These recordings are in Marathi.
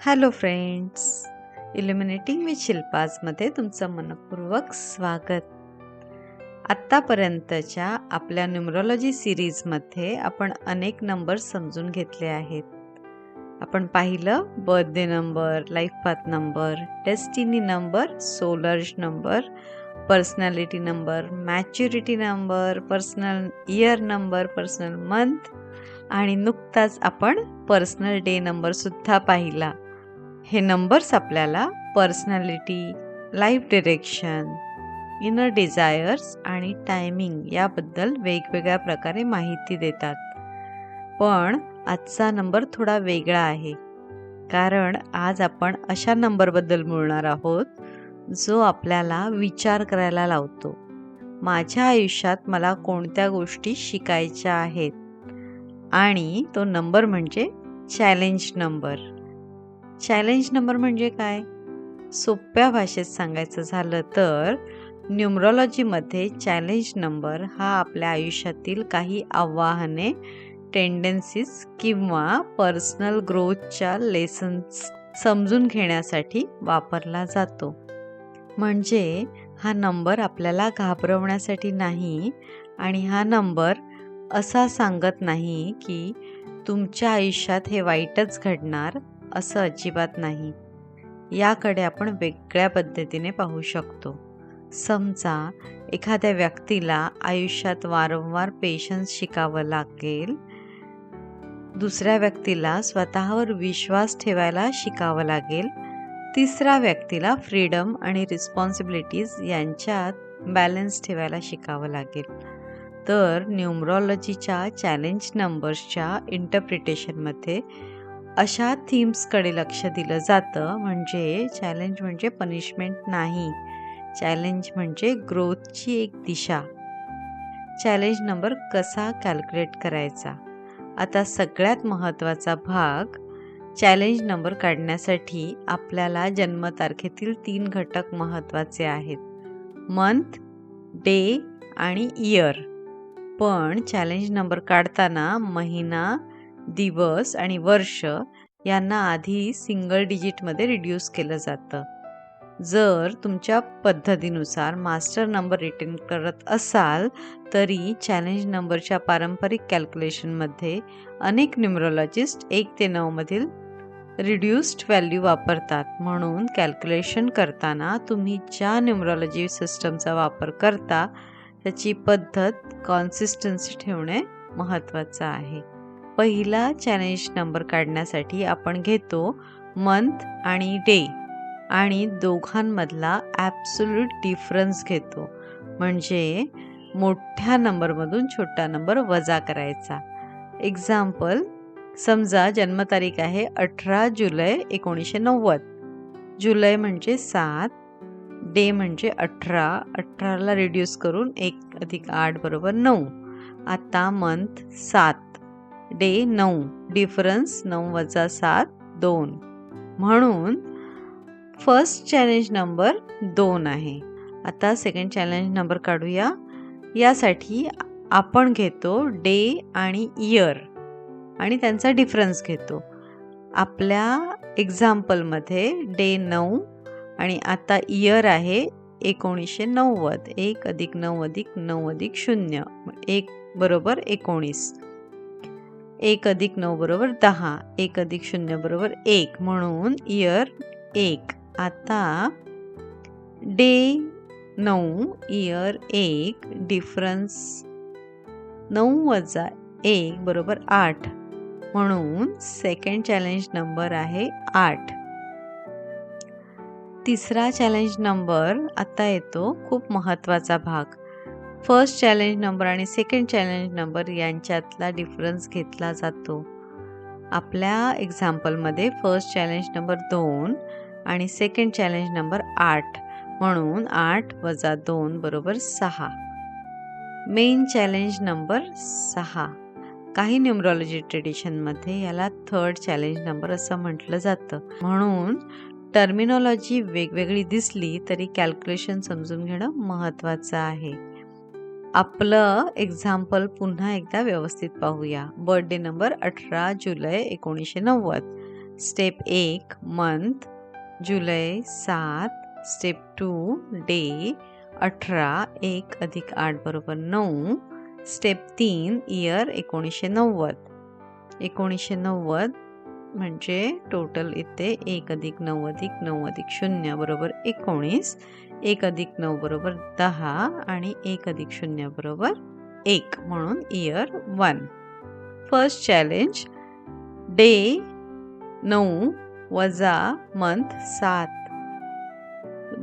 हॅलो फ्रेंड्स, इल्युमिनेटिंग विथ शिल्पाजमध्ये तुमचं मनपूर्वक स्वागत. आत्तापर्यंतच्या आपल्या न्यूमरॉलॉजी सिरीजमध्ये आपण अनेक नंबर समजून घेतले आहेत. आपण पाहिलं birthday number, life path number, destiny number, solar number, personality number, maturity number, personal year number, personal month आणि नुकताच आपण पर्सनल डे नंबर सुद्धा पाहिला. हे नंबर्स आपल्याला personality, life direction, inner desires आणि टायमिंग याबद्दल वेगवेगळ्या प्रकारे माहिती देतात. पण आजचा नंबर थोडा वेगळा आहे, कारण आज आपण अशा नंबरबद्दल बोलणार आहोत जो आपल्याला विचार करायला लावतो. माझ्या आयुष्यात मला कोणत्या गोष्टी शिकायच्या आहेत, आणि तो नंबर म्हणजे चॅलेंज नंबर. चॅलेंज नंबर म्हणजे काय? सोप्या भाषेत सांगायचं झालं तर न्यूमरॉलॉजीमध्ये चॅलेंज नंबर हा आपल्या आयुष्यातील काही आव्हाने, टेंडन्सीज किंवा पर्सनल ग्रोथच्या लेसन्स समजून घेण्यासाठी वापरला जातो. म्हणजे हा नंबर आपल्याला घाबरवण्यासाठी नाही, आणि हा नंबर असा सांगत नाही की तुमच्या आयुष्यात हे वाईटच घडणार, असं अजिबात नाही. याकडे आपण वेगळ्या पद्धतीने पाहू शकतो. समजा एखाद्या व्यक्तीला आयुष्यात वारंवार पेशन्स शिकावं लागेल, दुसऱ्या व्यक्तीला स्वतःवर विश्वास ठेवायला शिकावं लागेल, तिसऱ्या व्यक्तीला फ्रीडम आणि रिस्पॉन्सिबिलिटीज यांच्यात बॅलन्स ठेवायला शिकावं लागेल. तर न्यूमरॉलॉजीच्या चॅलेंज नंबर्सच्या इंटरप्रिटेशनमध्ये अशा थीम्सकडे लक्ष दिलं जातं. म्हणजे चॅलेंज म्हणजे पनिशमेंट नाही, चॅलेंज म्हणजे ग्रोथची एक दिशा. चॅलेंज नंबर कसा कॅल्क्युलेट करायचा? आता सगळ्यात महत्त्वाचा भाग, चॅलेंज नंबर काढण्यासाठी आपल्याला जन्मतारखेतील 3 घटक महत्त्वाचे आहेत: मंथ, डे आणि इयर. पण चॅलेंज नंबर काढताना महिना, दिवस आणि वर्ष यांना आधी सिंगल डिजिटमध्ये रिड्यूस केलं जातं. जर तुमच्या पद्धतीनुसार मास्टर नंबर रिटेन करत असाल तरी चॅलेंज नंबरच्या पारंपरिक कॅल्क्युलेशनमध्ये अनेक न्यूमरॉलॉजिस्ट 1 ते 9 मधील रिड्यूस्ड व्हॅल्यू वापरतात. म्हणून कॅल्क्युलेशन करताना तुम्ही ज्या न्यूमरॉलॉजी सिस्टमचा वापर करता त्याची पद्धत, कॉन्सिस्टन्सी ठेवणे महत्त्वाचं आहे. पहिला चॅलेंज नंबर काढण्यासाठी आपण घेतो मंथ आणि डे, आणि दोघांमधला ॲब्सोल्यूट डिफरन्स घेतो. म्हणजे मोठ्या नंबरमधून छोटा नंबर वजा करायचा. एक्झाम्पल, समजा जन्मतारीख आहे 18 जुलै 1990. जुलै म्हणजे 7, डे म्हणजे 18, 18ला रिड्यूस करून 1 + 8 = 9. आता मंथ 7, डे 9, डिफरन्स 9 - 7 2. म्हणून फर्स्ट चॅलेंज नंबर 2 आहे. आता सेकंड चॅलेंज नंबर काढूया. यासाठी आपण घेतो डे आणि इयर आणि त्यांचा डिफरन्स घेतो. आपल्या एक्झाम्पलमध्ये डे 9 आणि आता इयर आहे 1990. 1 + 9 + 9 + 0 1 = 19. 1 + 9 = 10. 1 + 0 = 1. म्हणून इयर 1. आता डे 9, इयर 1, डिफरन्स 9 - 1 = 8. म्हणून सेकंड चॅलेंज नंबर आहे 8. तिसरा चॅलेंज नंबर आता येतो खूप महत्त्वाचा भाग. फर्स्ट चॅलेंज नंबर आणि सेकंड चॅलेंज नंबर यांच्यातला डिफरन्स घेतला जातो. आपल्या एक्झाम्पलमध्ये फर्स्ट चॅलेंज नंबर 2 आणि सेकंड चॅलेंज नंबर 8. म्हणून 8 - 2 = 6. Main challenge number 6. काही न्यूमरॉलॉजी ट्रेडिशनमध्ये याला थर्ड चॅलेंज नंबर असं म्हटलं जातं. म्हणून टर्मिनॉलॉजी वेगवेगळी दिसली तरी कॅल्क्युलेशन समजून घेणं महत्त्वाचं आहे. आपलं एक्झाम्पल पुन्हा एकदा व्यवस्थित पाहूया. बर्थडे नंबर 18 जुलै 1990. स्टेप 1 मंथ, जुलै 7. Step 2 day, 18. 1 + 8 = 9. Step 3 year, 1990. 1990 म्हणजे टोटल इथे 1 + 9 + 9 + 0 = 19. 1 + 9 = 10 आणि 1 + 0 = 1 म्हणून इयर 1. फर्स्ट चॅलेंज डे 9 वजा मंथ 7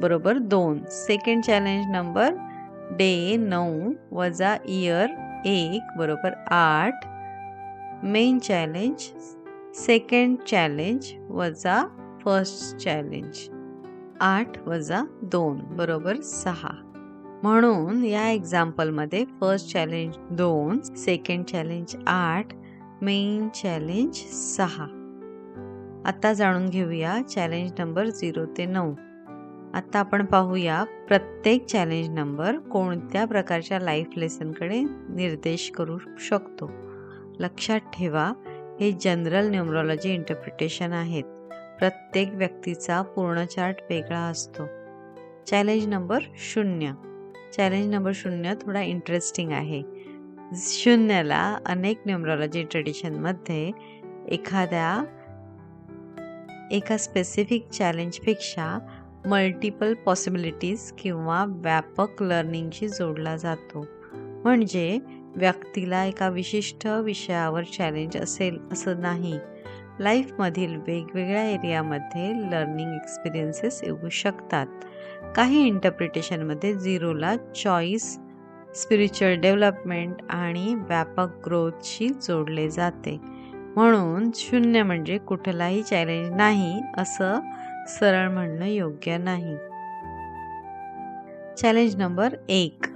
बरोबर 2. सेकंड चॅलेंज नंबर डे 9 वजा इयर 1 बरोबर 8. मेन चॅलेंज सेकंड चॅलेंज वजा फर्स्ट चॅलेंज 8 वजा 2 बरोबर 6. म्हणून या एक्झाम्पलमध्ये first challenge 2, second challenge 8, main challenge 6. आता जाणून घेऊया चॅलेंज नंबर 0 ते 9. आता आपण पाहूया प्रत्येक चॅलेंज नंबर कोणत्या प्रकारच्या लाईफ लेसनकडे निर्देश करू शकतो. लक्षात ठेवा, हे जनरल न्यूमरॉलॉजी इंटरप्रिटेशन आहेत. प्रत्येक व्यक्तीचा पूर्ण चार्ट वेगळा असतो. Challenge number 0. चॅलेंज नंबर 0 थोडा इंटरेस्टिंग आहे. 0ला अनेक न्यूमरॉलॉजी ट्रेडिशनमध्ये एका स्पेसिफिक चॅलेंजपेक्षा मल्टिपल पॉसिबिलिटीज किंवा व्यापक लर्निंगशी जोडला जातो. म्हणजे व्यक्तीला एका विशिष्ट विषयावर चॅलेंज असेल असं नाही. लाईफमधील वेगवेगळ्या एरियामध्ये लर्निंग एक्सपिरियन्सेस येऊ शकतात. काही इंटरप्रिटेशनमध्ये 0ला चॉईस, स्पिरिच्युअल डेव्हलपमेंट आणि व्यापक ग्रोथशी जोडले जाते. म्हणून 0 म्हणजे कुठलाही चॅलेंज नाही असं सरळ म्हणणं योग्य नाही. Challenge number 1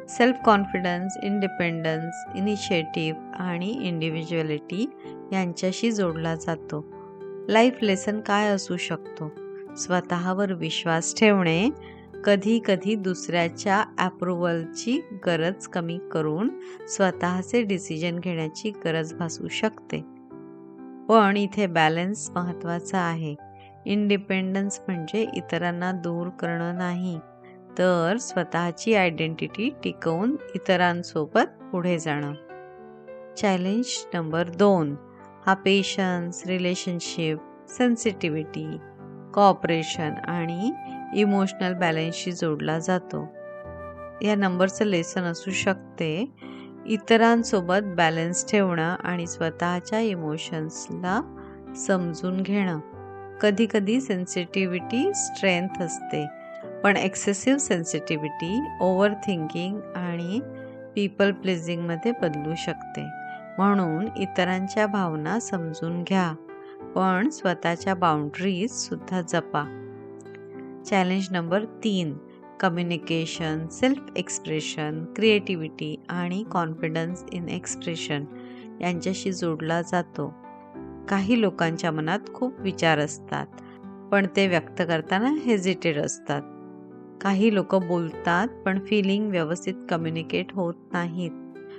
self confidence, independence, initiative आणि इंडिव्हिज्युअलिटी यांच्याशी जोडला जातो. लाईफ लेसन काय असू शकतो? स्वतःवर विश्वास ठेवणे, कधी कधी दुसऱ्याच्या अप्रुव्हलची गरज कमी करून स्वतःचे डिसिजन घेण्याची गरज भासू शकते. पण इथे बॅलन्स महत्त्वाचा आहे. इंडिपेंडन्स म्हणजे इतरांना दूर करणं नाही, तर स्वतःची आयडेंटिटी टिकवून इतरांसोबत पुढे जाणं. चॅलेंज नंबर 2 हा पेशन्स, रिलेशनशिप, सेन्सिटिव्हिटी, कोऑपरेशन आणि इमोशनल बॅलन्सशी जोडला जातो. या नंबरचं लेसन असू शकते इतरांसोबत बॅलन्स ठेवणं आणि स्वतःच्या इमोशन्सला समजून घेणं. कधी कधी सेन्सिटिव्हिटी स्ट्रेंथ असते, पण एक्सेसिव्ह सेन्सिटिव्हिटी ओव्हर थिंकिंग आणि पीपल प्लीजिंगमध्ये बदलू शकते. म्हणून इतरांच्या भावना समजून घ्या, पण स्वतःच्या बाउंड्रीज सुद्धा जपा. Challenge number 3 communication, self expression, creativity आणि कॉन्फिडन्स इन एक्सप्रेशन यांच्याशी जोडला जातो. काही लोकांच्या मनात खूप विचार असतात, पण ते व्यक्त करताना हेजिटेट असतात. काही लोक बोलतात पण फिलिंग व्यवस्थित कम्युनिकेट होत नाहीत.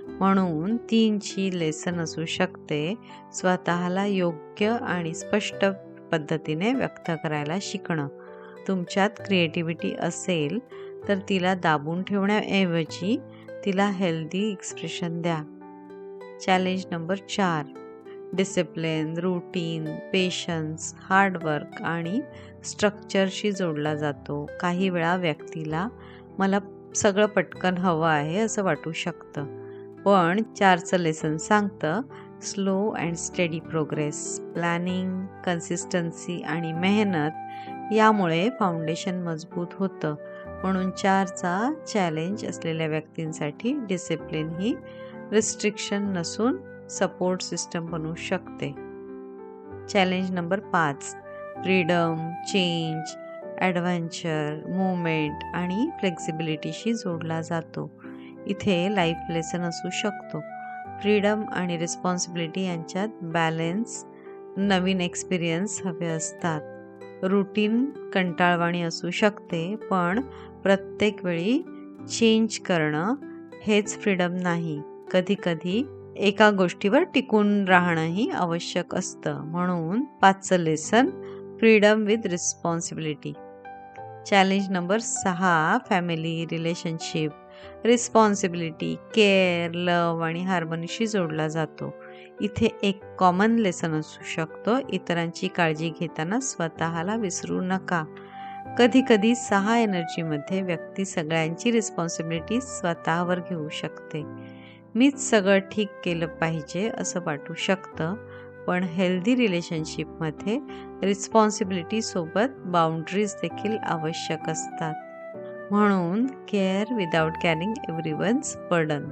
म्हणून 3ची लेसन असू शकते स्वतःला योग्य आणि स्पष्ट पद्धतीने व्यक्त करायला शिकणं. तुमच्यात क्रिएटिव्हिटी असेल तर तिला दाबून ठेवण्याऐवजी तिला हेल्दी एक्सप्रेशन द्या. Challenge number 4 discipline, routine, patience, hard work आणि स्ट्रक्चरशी जोडला जातो. काही वेळा व्यक्तीला मला सगळं पटकन हवं आहे असं वाटू शकतं, पण 4चं लेसन सांगतं slow and steady progress, planning, consistency आणि मेहनत यामुळे फाउंडेशन मजबूत होतं. म्हणून 4चा चॅलेंज असलेल्या व्यक्तींसाठी डिसिप्लिन ही रिस्ट्रिक्शन नसून सपोर्ट सिस्टम बनू शकते. Challenge number 5 freedom, change, adventure, movement आणि फ्लेक्सिबिलिटीशी जोडला जातो. इथे लाईफ लेसन असू शकतो. फ्रीडम आणि रिस्पॉन्सिबिलिटी यांच्यात बॅलन्स, नवीन एक्सपिरियन्स हवे असतात. रूटीन कंटाळवाणी असू शकते, पण प्रत्येक वेळी चेंज करणं हेच फ्रीडम नाही. कधी कधी एका गोष्टीवर टिकून राहणंही आवश्यक असतं. म्हणून 5चं lesson freedom with responsibility. Challenge number 6 family, relationship, responsibility, care, love आणि हार्मनीशी जोडला जातो. इथे एक कॉमन लेसन असू शकतो, इतरांची काळजी घेताना स्वतःला विसरू नका. कधी कधी 6 एनर्जीमध्ये व्यक्ती सगळ्यांची रिस्पॉन्सिबिलिटी स्वतःवर घेऊ शकते. मीच सगळं ठीक केलं पाहिजे असं वाटू शकतं, पण हेल्दी रिलेशनशिपमध्ये रिस्पॉन्सिबिलिटी सोबत बाउंड्रीज देखील आवश्यक असतात. म्हणून care without carrying everyone's burden.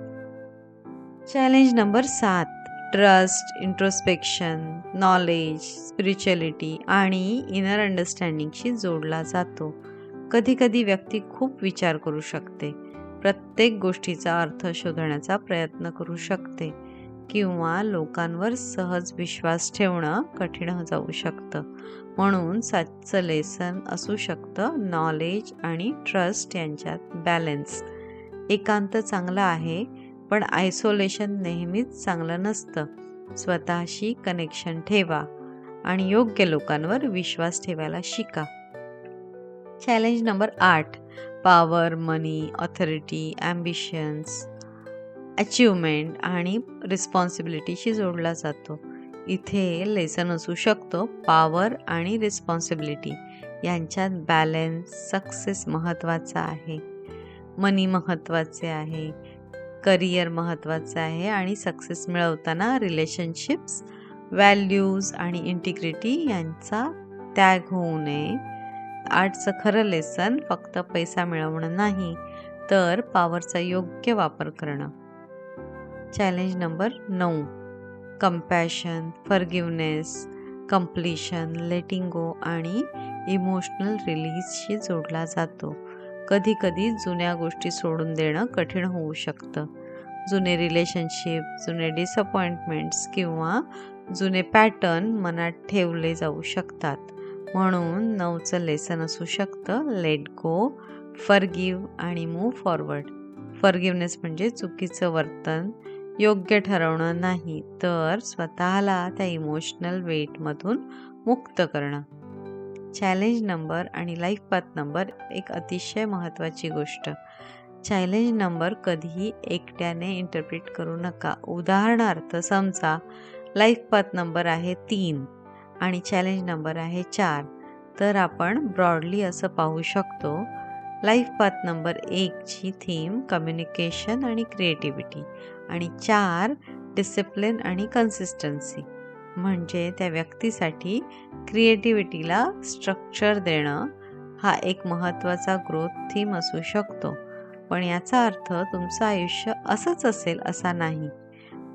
Challenge number 7 trust, introspection, knowledge, spirituality आणि इनर अंडरस्टँडिंगशी जोडला जातो. कधी कधी व्यक्ती खूप विचार करू शकते, प्रत्येक गोष्टीचा अर्थ शोधण्याचा प्रयत्न करू शकते किंवा लोकांवर सहज विश्वास ठेवणं कठीण जाऊ शकतं. म्हणून 7चं लेसन असू शकतं नॉलेज आणि ट्रस्ट यांच्यात बॅलन्स. एकांत चांगला आहे, पण आयसोलेशन नेहमीच चांगलं नसतं. स्वतःशी कनेक्शन ठेवा आणि योग्य लोकांवर विश्वास ठेवायला शिका. चॅलेंज नंबर 8 पॉवर, मनी, ऑथॉरिटी, ॲम्बिशन्स, अचिव्हमेंट आणि रिस्पॉन्सिबिलिटीशी जोडला जातो. इथे लेसन असू शकतो पॉवर आणि रिस्पॉन्सिबिलिटी यांच्यात बॅलन्स. सक्सेस महत्त्वाचा आहे, मनी महत्त्वाचे आहे, करिअर महत्त्वाचं आहे आणि सक्सेस मिळवताना रिलेशनशिप्स, व्हॅल्यूज आणि इंटिग्रिटी यांचा त्याग होऊ नये. 8चं खरं लेसन फक्त पैसा मिळवणं नाही, तर पॉवरचा योग्य वापर करणं. चॅलेंज नंबर 9 कंपॅशन, फॉरगिव्हनेस, कंप्लीशन, लेटिंग गो आणि इमोशनल रिलीजशी जोडला जातो. कधी कधी जुन्या गोष्टी सोडून देणं कठीण होऊ शकतं. जुने रिलेशनशिप, जुने डिसअपॉइंटमेंट्स किंवा जुने पॅटर्न मनात ठेवले जाऊ शकतात. म्हणून 9चं लेसन असू शकतं लेट गो, फॉरगिव्ह आणि मूव्ह फॉरवर्ड. फॉरगिव्हनेस म्हणजे चुकीचं वर्तन योग्य ठरवणं नाही, तर स्वतःला त्या इमोशनल वेटमधून मुक्त करणं. चॅलेंज नंबर आणि लाईफ पाथ नंबर एक अतिशय महत्त्वाची गोष्ट. चॅलेंज नंबर कधीही एकट्याने इंटरप्रिट करू नका. उदाहरणार्थ समजा लाईफ पाथ नंबर आहे 3 आणि चॅलेंज नंबर आहे 4, तर आपण ब्रॉडली असं पाहू शकतो. लाईफ पाथ नंबर 1ची थीम कम्युनिकेशन आणि क्रिएटिव्हिटी आणि 4 डिसिप्लिन आणि कन्सिस्टन्सी. म्हणजे त्या व्यक्तीसाठी क्रिएटिव्हिटीला स्ट्रक्चर देणं हा एक महत्त्वाचा ग्रोथ थीम असू शकतो. पण याचा अर्थ तुमचं आयुष्य असंच असेल असा नाही.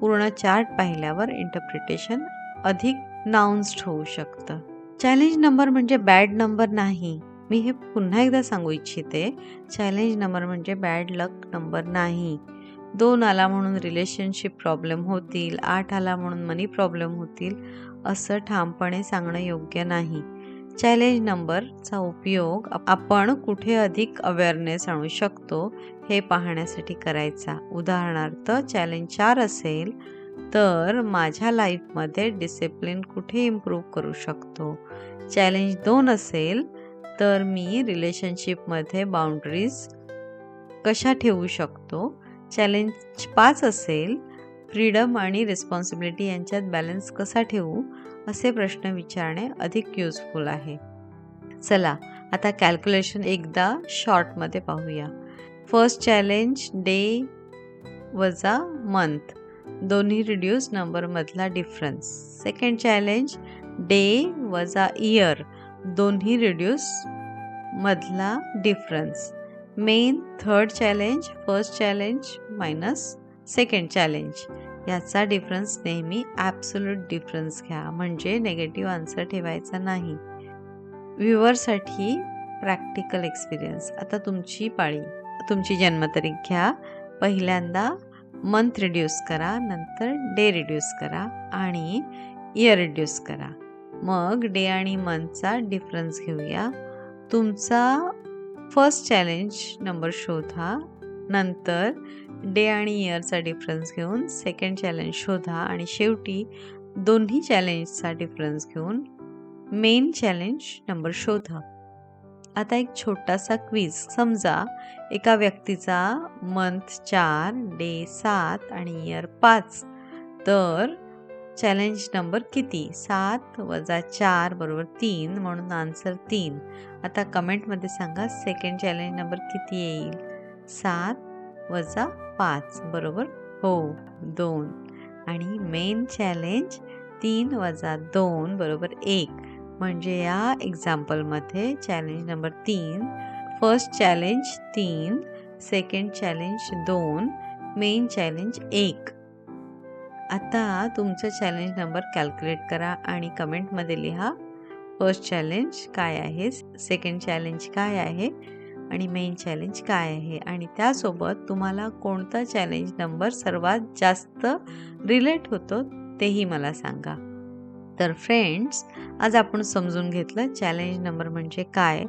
पूर्ण चार्ट पाहिल्यावर इंटरप्रिटेशन अधिक नाउन्स्ड होऊ शकतं. चॅलेंज नंबर म्हणजे बॅड नंबर नाही. मी हे पुन्हा एकदा सांगू इच्छिते, चॅलेंज नंबर म्हणजे बॅड लक नंबर नाही. 2 आला म्हणून रिलेशनशिप प्रॉब्लेम होतील, 8 आला म्हणून मनी प्रॉब्लेम होतील असं ठामपणे सांगणं योग्य नाही. चॅलेंज नंबरचा उपयोग आपण कुठे अधिक अवेअरनेस आणू शकतो हे पाहण्यासाठी करायचा. उदाहरणार्थ चॅलेंज 4 असेल तर माझ्या लाईफमध्ये डिसिप्लिन कुठे इम्प्रूव्ह करू शकतो. चॅलेंज 2 असेल तर मी रिलेशनशिपमध्ये बाउंड्रीज कशा ठेवू शकतो. चॅलेंज 5 असेल फ्रीडम आणि रिस्पॉन्सिबिलिटी यांच्यात बॅलन्स कसा ठेवू, असे प्रश्न विचारणे अधिक युजफुल आहे. चला आता कॅल्क्युलेशन एकदा शॉर्टमध्ये पाहूया. फर्स्ट चॅलेंज डे वजा मंथ, दोन्ही रिड्यूस नंबरमधला डिफरन्स. सेकंड चॅलेंज डे वजा इयर, दोन्ही रिड्यूस मधला difference. Main third challenge first challenge minus second challenge, याचा डिफरन्स नेहमी ॲब्सोल्यूट डिफरन्स घ्या, म्हणजे नेगेटिव्ह आन्सर ठेवायचा नाही. व्ह्युअरसाठी प्रॅक्टिकल एक्सपिरियन्स. आता तुमची पाळी. तुमची जन्मतारीख घ्या. पहिल्यांदा मंथ रिड्यूस करा, नंतर डे रिड्यूस करा आणि इयर रिड्यूस करा. मग डे आणि मंथचा डिफरन्स घेऊया. तुमचा फर्स्ट चॅलेंज नंबर शोधा नंतर डे आणि इयरचा डिफरन्स घेऊन सेकंड चॅलेंज शोधा आणि शेवटी दोन्ही चॅलेंजचा डिफरन्स घेऊन मेन चॅलेंज नंबर शोधा. आता एक छोटासा क्विज. समजा एका व्यक्तीचा मंथ 4, डे 7 आणि इयर 5, तर चॅलेंज नंबर किती? 7 वजा 4 बरोबर 3, म्हणून आन्सर 3. आता कमेंटमध्ये सांगा सेकंड चॅलेंज नंबर किती येईल? 7 वजा 5 बरोबर हो 2. आणि मेन चॅलेंज 3 वजा 2 बरोबर 1. म्हणजे या एक्झाम्पलमध्ये challenge number 3, first challenge 3, second challenge 2, main challenge 1. आता तुमचं चॅलेंज नंबर कॅल्क्युलेट करा आणि कमेंटमध्ये लिहा फर्स्ट चॅलेंज काय आहे, सेकंड चॅलेंज काय आहे आणि मेन चॅलेंज काय आहे, आणि त्यासोबत तुम्हाला कोणता चॅलेंज नंबर सर्वात जास्त रिलेट होतो तेही मला सांगा. तर फ्रेंड्स, आज आपण समजून घेतलं चॅलेंज नंबर म्हणजे काय,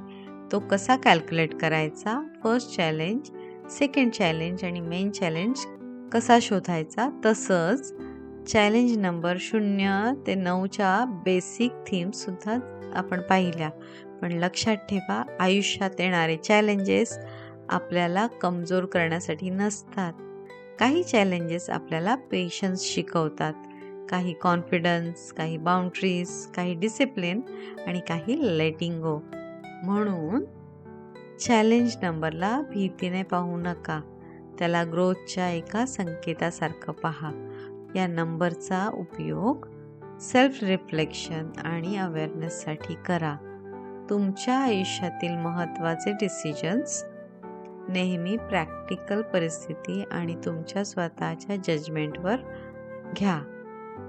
तो कसा कॅल्क्युलेट करायचा, फर्स्ट चॅलेंज, सेकंड चॅलेंज आणि मेन चॅलेंज कसा शोधायचा, तसंच चॅलेंज नंबर 0 ते 9च्या बेसिक थीम्ससुद्धा आपण पाहिल्या. पण लक्षात ठेवा, आयुष्यात येणारे चॅलेंजेस आपल्याला कमजोर करण्यासाठी नसतात. काही चॅलेंजेस आपल्याला पेशन्स शिकवतात, काही कॉन्फिडन्स, काही बाउंड्रीज, काही डिसिप्लिन आणि काही लेटिंग गो. म्हणून चॅलेंज नंबरला भीतीने पाहू नका, त्याला ग्रोथच्या एका संकेतासारखं पहा. या नंबरचा उपयोग सेल्फ रिफ्लेक्शन आणि अवेअरनेससाठी करा. तुमच्या आयुष्यातील महत्त्वाचे डिसिजन्स नेहमी प्रॅक्टिकल परिस्थिती आणि तुमच्या स्वतःच्या जजमेंटवर घ्या.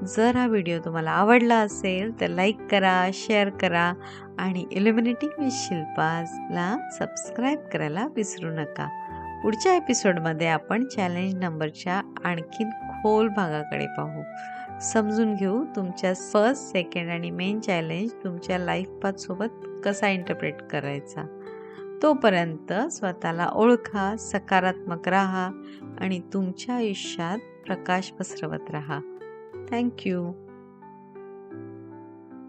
जर हा व्हिडिओ तुम्हाला आवडला असेल तर लाईक करा, शेअर करा आणि इल्युमिनेटिंग विथ शिल्पाला सबस्क्राईब करायला विसरू नका. पुढच्या एपिसोडमध्ये आपण चॅलेंज नंबरच्या आणखीन खोल भागाकडे पाहू. समजून घेऊ तुमच्या फर्स्ट, सेकंड आणि मेन चॅलेंज तुमच्या लाईफ पाथ सोबत कसा इंटरप्रेट करायचा. तोपर्यंत स्वतःला ओळखा, सकारात्मक राहा आणि तुमच्या आयुष्यात प्रकाश पसरवत राहा. थँक्यू.